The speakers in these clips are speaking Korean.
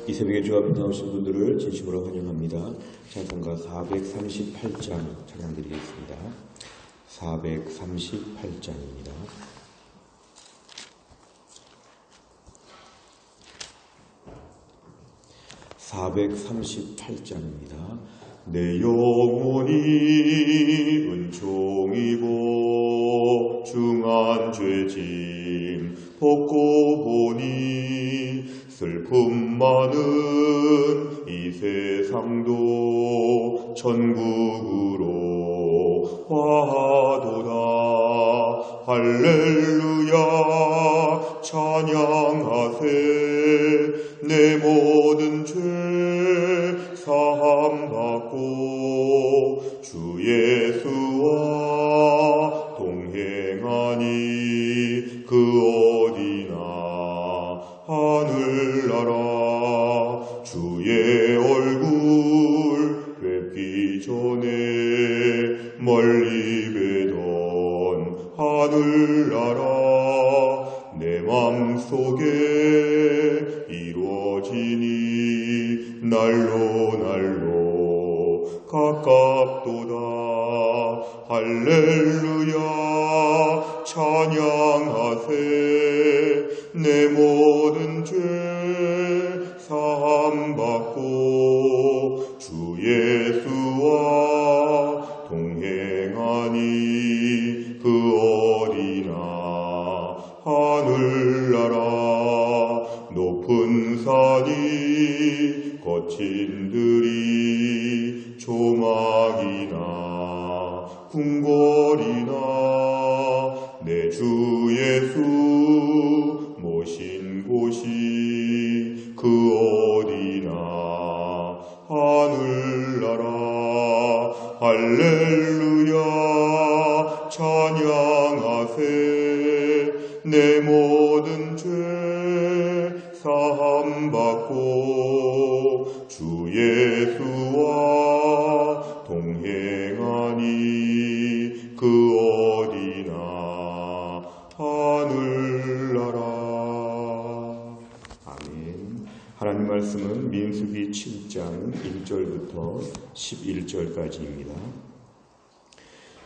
이 새벽에 주 앞에 나오신 분들을 진심으로 환영합니다. 찬송가 438장 찬양드리겠습니다. 438장입니다. 내 영혼이 은총이고 중한 죄짐 벗고 보니 슬픔 많은 이 세상도 천국으로 화도다. 할렐루야 찬양하세. 내 모든 죄 사함받고 주 예수와 동행하니 그 어디나 하늘나라. 주의 얼굴 뵙기 전에 멀리 뵈던 하늘나라. 내 맘속에 이루어지니 날로 가깝도다. 할렐루야 찬양하세. 내 모든 죄 사함받고 주 예수와 동행하니 그 어디나 하늘나라. 높은 산이 거친 들이 조막이나 궁궐이나 내 주 예수 모신 곳이 그 어디나 하늘나라. 할렐루야 찬양하세. 내 모든 죄 사함받고 주 예수와 동행하니 그 어디나 하늘나라. 아멘. 하나님 말씀은 민수기 7장 1절부터 11절까지입니다.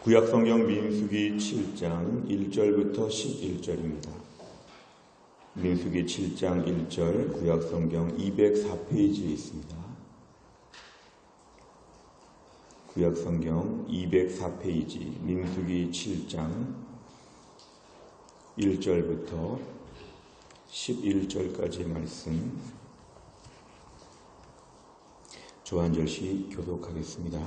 구약성경 민수기 7장 1절부터 11절입니다. 민수기 7장 1절 구약성경 204페이지에 있습니다. 구약성경 204페이지 민수기 7장 1절부터 11절까지의 말씀 저 한 절씩 교독하겠습니다.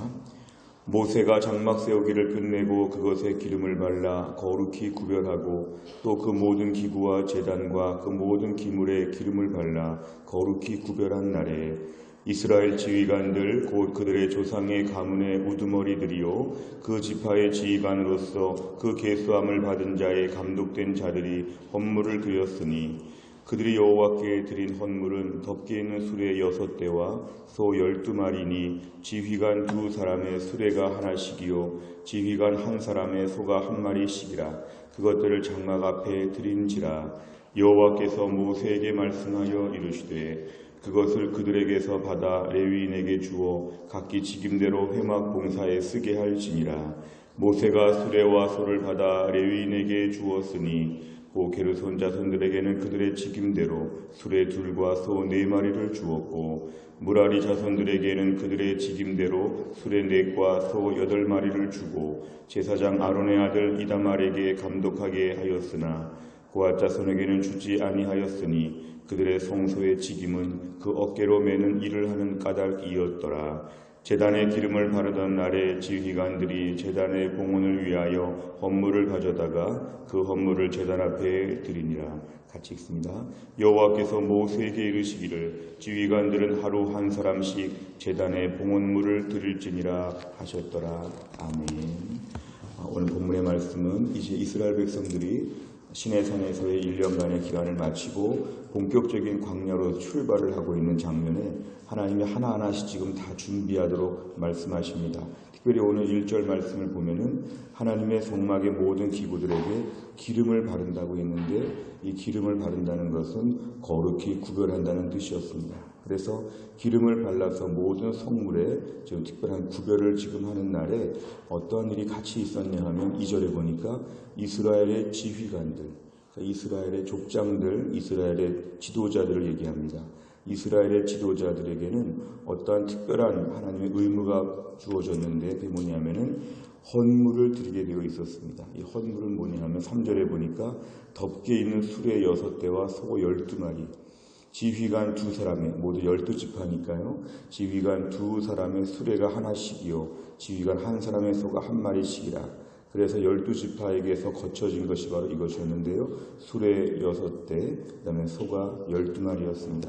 모세가 장막 세우기를 끝내고 그것에 기름을 발라 거룩히 구별하고 또 그 모든 기구와 제단과 그 모든 기물에 기름을 발라 거룩히 구별한 날에 이스라엘 지휘관들 곧 그들의 조상의 가문의 우두머리들이요 그 지파의 지휘관으로서 그 계수함을 받은 자의 감독된 자들이 헌물을 드렸으니 그들이 여호와께 드린 헌물은 덮개 있는 수레 6대와 소 12마리니 지휘관 2사람의 수레가 하나씩이요 지휘관 1사람의 소가 1마리씩이라. 그것들을 장막 앞에 드린지라. 여호와께서 모세에게 말씀하여 이르시되 그것을 그들에게서 받아 레위인에게 주어 각기 직임대로 회막 봉사에 쓰게 할지니라. 모세가 수레와 소를 받아 레위인에게 주었으니 고 게르손 자손들에게는 그들의 직임대로 수레 2과 소 4마리를 주었고 무라리 자손들에게는 그들의 직임대로 수레 4과 소 8마리를 주고 제사장 아론의 아들 이다말에게 감독하게 하였으나 고앗 자손에게는 주지 아니하였으니 그들의 성소의 직임은 그 어깨로 매는 일을 하는 까닭이었더라. 제단에 기름을 바르던 날에 지휘관들이 제단의 봉헌을 위하여 헌물을 가져다가 그 헌물을 제단 앞에 드리니라. 같이 읽습니다. 여호와께서 모세에게 이르시기를 지휘관들은 하루 1사람씩 제단에 봉헌물을 드릴지니라 하셨더라. 아멘. 오늘 본문의 말씀은 이제 이스라엘 백성들이 시내산에서의 1년간의 기간을 마치고 본격적인 광야로 출발을 하고 있는 장면에 하나님이 하나하나씩 지금 다 준비하도록 말씀하십니다. 특별히 오늘 1절 말씀을 보면은 하나님의 성막의 모든 기구들에게 기름을 바른다고 했는데 이 기름을 바른다는 것은 거룩히 구별한다는 뜻이었습니다. 그래서 기름을 발라서 모든 성물에 지금 특별한 구별을 지금 하는 날에 어떤 일이 같이 있었냐 하면 2절에 보니까 이스라엘의 지휘관들, 이스라엘의 족장들, 이스라엘의 지도자들을 얘기합니다. 이스라엘의 지도자들에게는 어떠한 특별한 하나님의 의무가 주어졌는데 그게 뭐냐면은 헌물을 드리게 되어 있었습니다. 이 헌물은 뭐냐면 3절에 보니까 덮개 있는 수레 6대와 소 12마리, 지휘관 2사람의, 모두 12지파니까요. 지휘관 2사람의 수레가 하나씩이요, 지휘관 1사람의 소가 1마리씩이라. 그래서 12지파에게서 거쳐진 것이 바로 이것이었는데요. 수레 6대, 그 다음에 소가 12마리였습니다.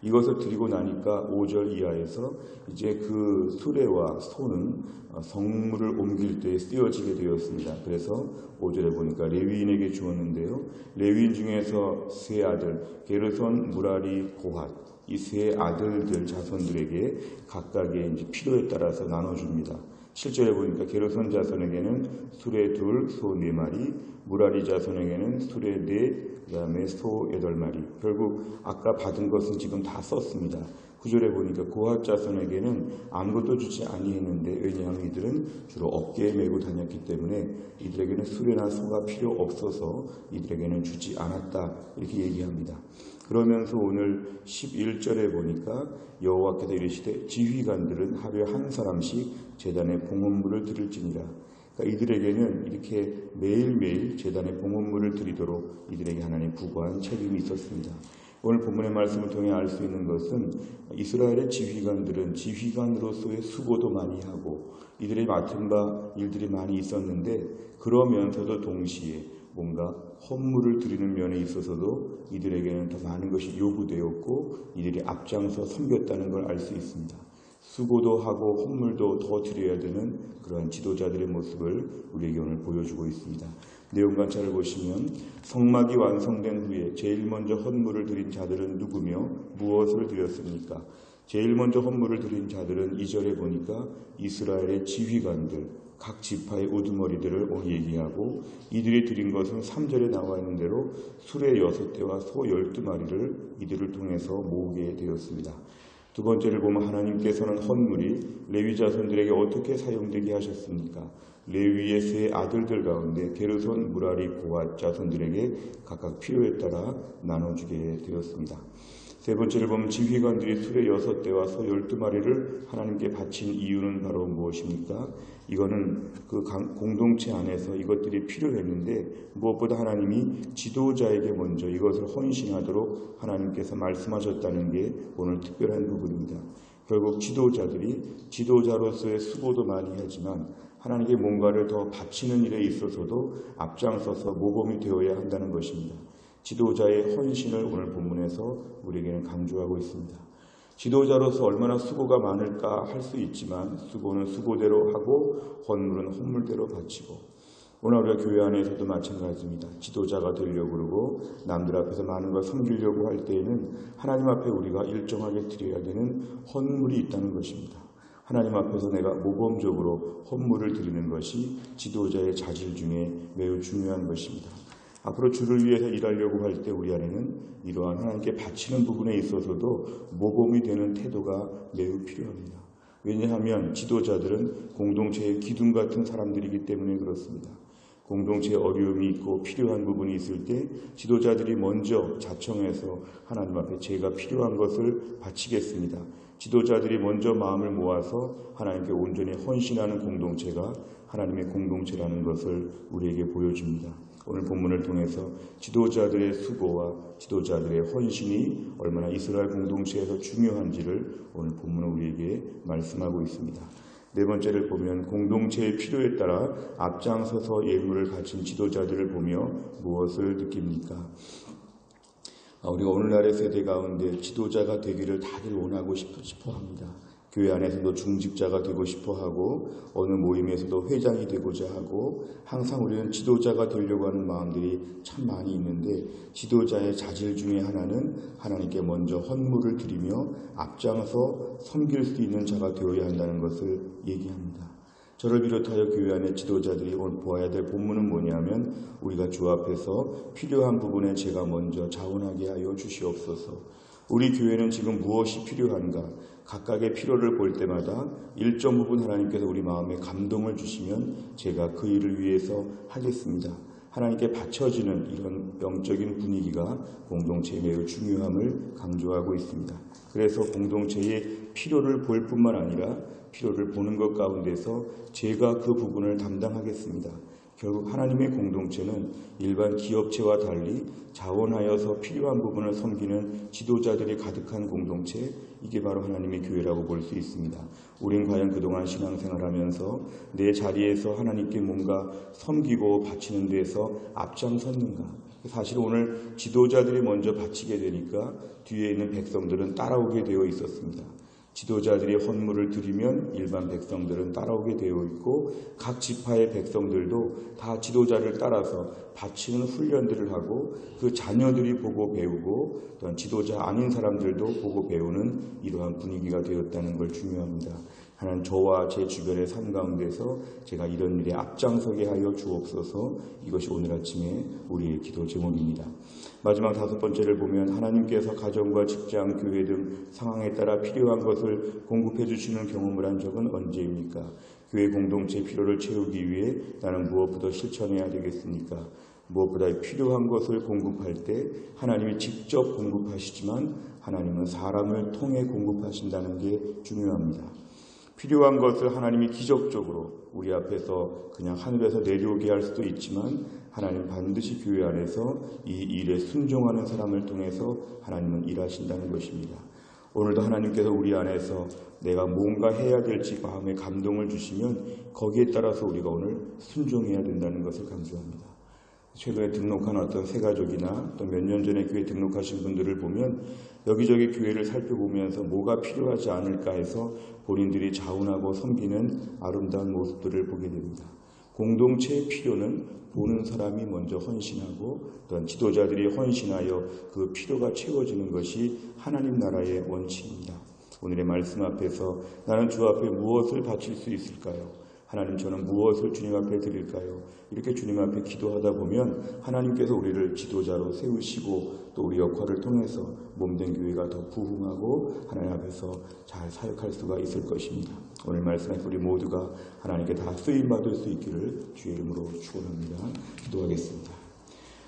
이것을 드리고 나니까 5절 이하에서 이제 그 수레와 소는 성물을 옮길 때 쓰여지게 되었습니다. 그래서 5절에 보니까 레위인에게 주었는데요. 레위인 중에서 세 아들 게르손, 무라리, 고핫, 이 세 아들들 자손들에게 각각의 이제 필요에 따라서 나눠줍니다. 7절에 보니까 게르손 자손에게는 수레 2, 소 4마리, 무라리 자손에게는 수레 4, 그 다음에 소 8마리. 결국 아까 받은 것은 지금 다 썼습니다. 9절에 보니까 고핫 자손에게는 아무것도 주지 아니했는데, 왜냐하면 이들은 주로 어깨에 메고 다녔기 때문에 이들에게는 수레나 소가 필요 없어서 이들에게는 주지 않았다, 이렇게 얘기합니다. 그러면서 오늘 11절에 보니까 여호와께서 이르시되 지휘관들은 하루에 1사람씩 제단에 봉헌물을 드릴지니라. 그러니까 이들에게는 이렇게 매일매일 제단에 봉헌물을 드리도록 이들에게 하나님 부과한 책임이 있었습니다. 오늘 본문의 말씀을 통해 알 수 있는 것은 이스라엘의 지휘관들은 지휘관으로서의 수고도 많이 하고 이들이 맡은 바 일들이 많이 있었는데, 그러면서도 동시에 뭔가 헌물을 드리는 면에 있어서도 이들에게는 더 많은 것이 요구되었고 이들이 앞장서 섬겼다는 걸 알 수 있습니다. 수고도 하고 헌물도 더 드려야 되는 그러한 지도자들의 모습을 우리에게 오늘 보여주고 있습니다. 내용 관찰을 보시면 성막이 완성된 후에 제일 먼저 헌물을 드린 자들은 누구며 무엇을 드렸습니까? 제일 먼저 헌물을 드린 자들은 2절에 보니까 이스라엘의 지휘관들, 각 지파의 우두머리들을 오늘 얘기하고, 이들이 드린 것은 3절에 나와 있는 대로 수레 6대와 소 12마리를 이들을 통해서 모으게 되었습니다. 두 번째를 보면 하나님께서는 헌물이 레위 자손들에게 어떻게 사용되게 하셨습니까? 레위의 세 아들들 가운데 게르손, 무라리, 고핫 자손들에게 각각 필요에 따라 나눠주게 되었습니다. 세 번째를 보면 지휘관들이 수레 6대와 소 12마리를 하나님께 바친 이유는 바로 무엇입니까? 이거는 그 공동체 안에서 이것들이 필요했는데, 무엇보다 하나님이 지도자에게 먼저 이것을 헌신하도록 하나님께서 말씀하셨다는 게 오늘 특별한 부분입니다. 결국 지도자들이 지도자로서의 수고도 많이 하지만 하나님께 뭔가를 더 바치는 일에 있어서도 앞장서서 모범이 되어야 한다는 것입니다. 지도자의 헌신을 오늘 본문에서 우리에게는 강조하고 있습니다. 지도자로서 얼마나 수고가 많을까 할 수 있지만 수고는 수고대로 하고 헌물은 헌물대로 바치고, 오늘 우리가 교회 안에서도 마찬가지입니다. 지도자가 되려고 그러고 남들 앞에서 많은 걸 섬기려고 할 때에는 하나님 앞에 우리가 일정하게 드려야 되는 헌물이 있다는 것입니다. 하나님 앞에서 내가 모범적으로 헌물을 드리는 것이 지도자의 자질 중에 매우 중요한 것입니다. 앞으로 주를 위해서 일하려고 할 때 우리 안에는 이러한 하나님께 바치는 부분에 있어서도 모범이 되는 태도가 매우 필요합니다. 왜냐하면 지도자들은 공동체의 기둥 같은 사람들이기 때문에 그렇습니다. 공동체에 어려움이 있고 필요한 부분이 있을 때 지도자들이 먼저 자청해서 하나님 앞에 제가 필요한 것을 바치겠습니다. 지도자들이 먼저 마음을 모아서 하나님께 온전히 헌신하는 공동체가 하나님의 공동체라는 것을 우리에게 보여줍니다. 오늘 본문을 통해서 지도자들의 수고와 지도자들의 헌신이 얼마나 이스라엘 공동체에서 중요한지를 오늘 본문은 우리에게 말씀하고 있습니다. 네 번째를 보면 공동체의 필요에 따라 앞장서서 예물을 바친 지도자들을 보며 무엇을 느낍니까? 우리가 오늘날의 세대 가운데 지도자가 되기를 다들 원하고 싶어 합니다. 교회 안에서도 중직자가 되고 싶어 하고 어느 모임에서도 회장이 되고자 하고 항상 우리는 지도자가 되려고 하는 마음들이 참 많이 있는데, 지도자의 자질 중에 하나는 하나님께 먼저 헌물을 드리며 앞장서 섬길 수 있는 자가 되어야 한다는 것을 얘기합니다. 저를 비롯하여 교회 안의 지도자들이 오늘 보아야 될 본문은 뭐냐면, 우리가 주 앞에서 필요한 부분에 제가 먼저 자원하게 하여 주시옵소서, 우리 교회는 지금 무엇이 필요한가? 각각의 필요를 볼 때마다 일정 부분 하나님께서 우리 마음에 감동을 주시면 제가 그 일을 위해서 하겠습니다. 하나님께 바쳐지는 이런 영적인 분위기가 공동체에 매우 중요함을 강조하고 있습니다. 그래서 공동체의 필요를 볼 뿐만 아니라 필요를 보는 것 가운데서 제가 그 부분을 담당하겠습니다. 결국 하나님의 공동체는 일반 기업체와 달리 자원하여서 필요한 부분을 섬기는 지도자들이 가득한 공동체, 이게 바로 하나님의 교회라고 볼 수 있습니다. 우린 과연 그동안 신앙생활하면서 내 자리에서 하나님께 뭔가 섬기고 바치는 데서 앞장섰는가? 사실 오늘 지도자들이 먼저 바치게 되니까 뒤에 있는 백성들은 따라오게 되어 있었습니다. 지도자들이 헌물을 드리면 일반 백성들은 따라오게 되어 있고 각 지파의 백성들도 다 지도자를 따라서 바치는 훈련들을 하고 그 자녀들이 보고 배우고 또한 지도자 아닌 사람들도 보고 배우는 이러한 분위기가 되었다는 걸 중요합니다. 하나님, 저와 제 주변의 삶 가운데서 제가 이런 일에 앞장서게 하여 주옵소서. 이것이 오늘 아침에 우리의 기도 제목입니다. 마지막 5번째를 보면 하나님께서 가정과 직장, 교회 등 상황에 따라 필요한 것을 공급해 주시는 경험을 한 적은 언제입니까? 교회 공동체의 필요를 채우기 위해 나는 무엇보다 실천해야 되겠습니까? 무엇보다 필요한 것을 공급할 때 하나님이 직접 공급하시지만 하나님은 사람을 통해 공급하신다는 게 중요합니다. 필요한 것을 하나님이 기적적으로 우리 앞에서 그냥 하늘에서 내려오게 할 수도 있지만 하나님 반드시 교회 안에서 이 일에 순종하는 사람을 통해서 하나님은 일하신다는 것입니다. 오늘도 하나님께서 우리 안에서 내가 뭔가 해야 될지 마음에 감동을 주시면 거기에 따라서 우리가 오늘 순종해야 된다는 것을 강조합니다. 최근에 등록한 어떤 새가족이나 또 몇 년 전에 교회 등록하신 분들을 보면 여기저기 교회를 살펴보면서 뭐가 필요하지 않을까 해서 본인들이 자원하고 섬기는 아름다운 모습들을 보게 됩니다. 공동체의 필요는 보는 사람이 먼저 헌신하고 또한 지도자들이 헌신하여 그 필요가 채워지는 것이 하나님 나라의 원칙입니다. 오늘의 말씀 앞에서 나는 주 앞에 무엇을 바칠 수 있을까요? 하나님, 저는 무엇을 주님 앞에 드릴까요? 이렇게 주님 앞에 기도하다 보면 하나님께서 우리를 지도자로 세우시고 또 우리 역할을 통해서 몸된 교회가 더 부흥하고 하나님 앞에서 잘 사역할 수가 있을 것입니다. 오늘 말씀에서 우리 모두가 하나님께 다 쓰임받을 수 있기를 주의 이름으로 축원합니다. 기도하겠습니다.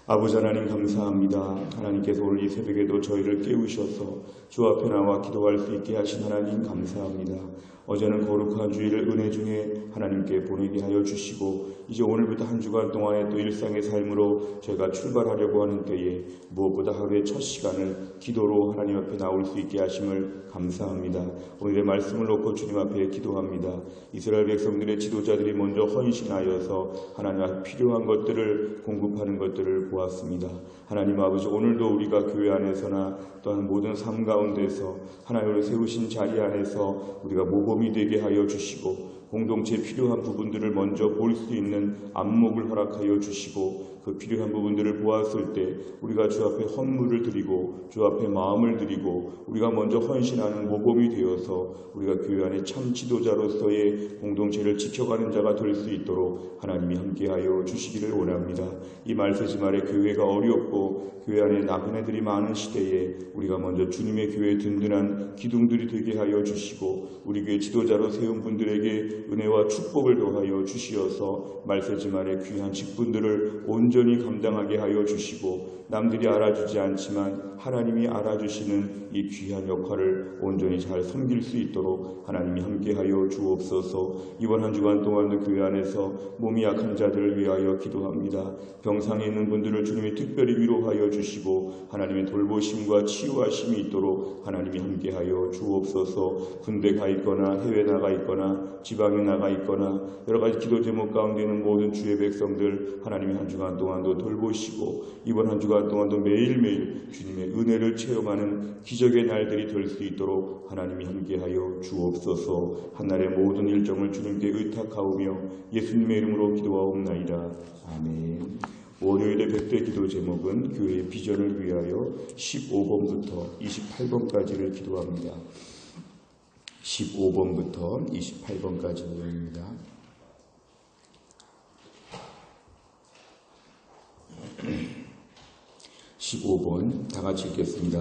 아버지 하나님, 감사합니다. 하나님께서 오늘 이 새벽에도 저희를 깨우셔서 주 앞에 나와 기도할 수 있게 하신 하나님 감사합니다. 어제는 거룩한 주일을 은혜 중에 하나님께 보내게 하여 주시고 이제 오늘부터 한 주간 동안의 또 일상의 삶으로 저희가 출발하려고 하는 때에 무엇보다 하루의 첫 시간을 기도로 하나님 앞에 나올 수 있게 하심을 감사합니다. 오늘의 말씀을 놓고 주님 앞에 기도합니다. 이스라엘 백성들의 지도자들이 먼저 헌신하여서 하나님 앞에 필요한 것들을 공급하는 것들을 보았습니다. 하나님 아버지, 오늘도 우리가 교회 안에서나 또한 모든 삶 가운데서 하나님을 세우신 자리 안에서 우리가 모범이 되게 하여 주시고 공동체에 필요한 부분들을 먼저 볼 수 있는 안목을 허락하여 주시고 그 필요한 부분들을 보았을 때 우리가 주 앞에 헌물을 드리고 주 앞에 마음을 드리고 우리가 먼저 헌신하는 모범이 되어서 우리가 교회 안에 참 지도자로서의 공동체를 지켜가는 자가 될 수 있도록 하나님이 함께하여 주시기를 원합니다. 이 말세지말에 교회가 어렵고 교회 안에 나그네들이 많은 시대에 우리가 먼저 주님의 교회의 든든한 기둥들이 되게 하여 주시고 우리 교회 지도자로 세운 분들에게 은혜와 축복을 더하여 주시어서 말세지말에 귀한 직분들을 온전히 감당하게 하여 주시고 남들이 알아주지 않지만 하나님이 알아주시는 이 귀한 역할을 온전히 잘 섬길 수 있도록 하나님이 함께하여 주옵소서. 이번 한 주간 동안도 교회 안에서 몸이 약한 자들을 위하여 기도합니다. 병상에 있는 분들을 주님이 특별히 위로하여 주시고 하나님의 돌보심과 치유하심이 있도록 하나님이 함께하여 주옵소서. 군대 가 있거나 해외 나가 있거나 지방에 나가 있거나 여러 가지 기도 제목 가운데 있는 모든 주의 백성들 하나님이 한 주간 동안도 돌보시고 이번 한 주간 동안도 매일매일 주님의 은혜를 체험하는 기적의 날들이 될 수 있도록 하나님이 함께하여 주옵소서. 한날의 모든 일정을 주님께 의탁하오며 예수님의 이름으로 기도하옵나이다. 아멘. 월요일의 100대 기도 제목은 교회의 비전을 위하여 15번부터 28번까지를 기도합니다. 15번부터 28번까지입니다. 15번 다 같이 읽겠습니다.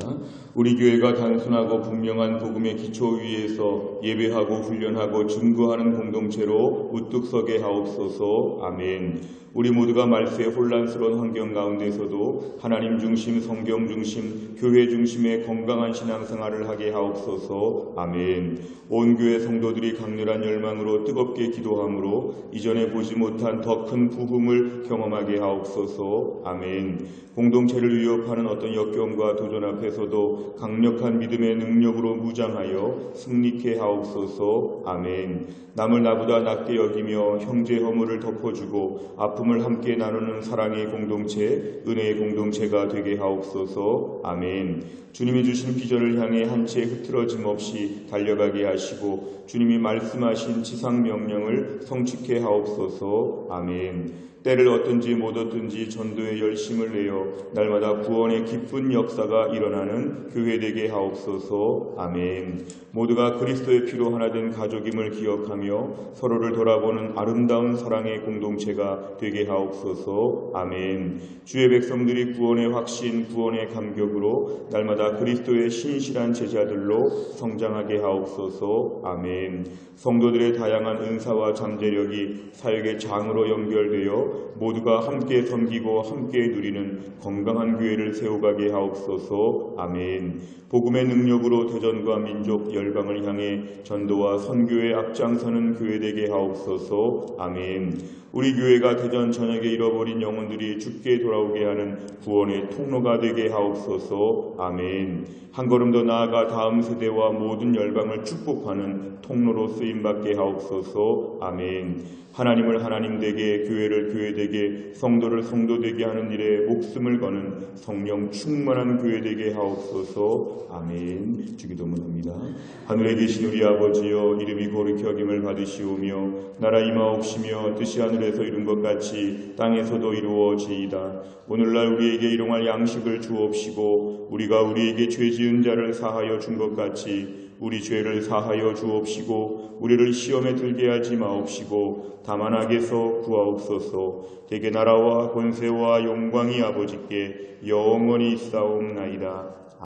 우리 교회가 단순하고 분명한 복음의 기초 위에서 예배하고 훈련하고 증거하는 공동체로 우뚝 서게 하옵소서. 아멘. 우리 모두가 말세의 혼란스러운 환경 가운데서도 하나님 중심, 성경 중심, 교회 중심의 건강한 신앙생활을 하게 하옵소서. 아멘. 온 교회 성도들이 강렬한 열망으로 뜨겁게 기도함으로 이전에 보지 못한 더 큰 부흥을 경험하게 하옵소서. 아멘. 공동체를 위협하는 어떤 역경과 도전 앞에서도 강력한 믿음의 능력으로 무장하여 승리케 하옵소서. 아멘. 남을 나보다 낮게 여기며 형제 허물을 덮어주고 아픔을 함께 나누는 사랑의 공동체, 은혜의 공동체가 되게 하옵소서. 아멘. 주님이 주신 비전을 향해 한 채 흐트러짐 없이 달려가게 하시고 주님이 말씀하신 지상 명령을 성취케 하옵소서. 아멘. 때를 얻든지 못 얻든지 전도에 열심을 내어 날마다 구원의 기쁜 역사가 일어나는 교회 되게 하옵소서. 아멘. 모두가 그리스도의 피로 하나 된 가족임을 기억하며 서로를 돌아보는 아름다운 사랑의 공동체가 되게 하옵소서. 아멘. 주의 백성들이 구원의 확신, 구원의 감격으로 날마다 그리스도의 신실한 제자들로 성장하게 하옵소서. 아멘. 성도들의 다양한 은사와 잠재력이 사역의 장으로 연결되어 모두가 함께 섬기고 함께 누리는 건강한 교회를 세워가게 하옵소서. 아멘. 복음의 능력으로 대전과 민족 열방을 향해 전도와 선교에 앞장서는 교회 되게 하옵소서. 아멘. 우리 교회가 대전 전역에 잃어버린 영혼들이 주께 돌아오게 하는 구원의 통로가 되게 하옵소서. 아멘. 한 걸음 더 나아가 다음 세대와 모든 열방을 축복하는 통로로 쓰임받게 하옵소서. 아멘. 하나님을 하나님 되게, 교회를 교회 되게, 성도를 성도 되게 하는 일에 목숨을 거는 성령 충만한 교회 되게 하옵소서. 아멘. 주기도문합니다. 하늘에 계신 우리 아버지여, 이름이 거룩히 여김을 받으시오며 나라 임하옵시며 뜻이 하늘에서 이룬 것 같이 땅에서도 이루어지이다. 오늘날 우리에게 일용할 양식을 주옵시고 우리가 우리에게 죄 지은 자를 사하여 준 것 같이 우리 죄를 사하여 주옵시고 우리를 시험에 들게 하지 마옵시고 다만 악에서 구하옵소서. 대개 나라와 권세와 영광이 아버지께 영원히 있사옵나이다.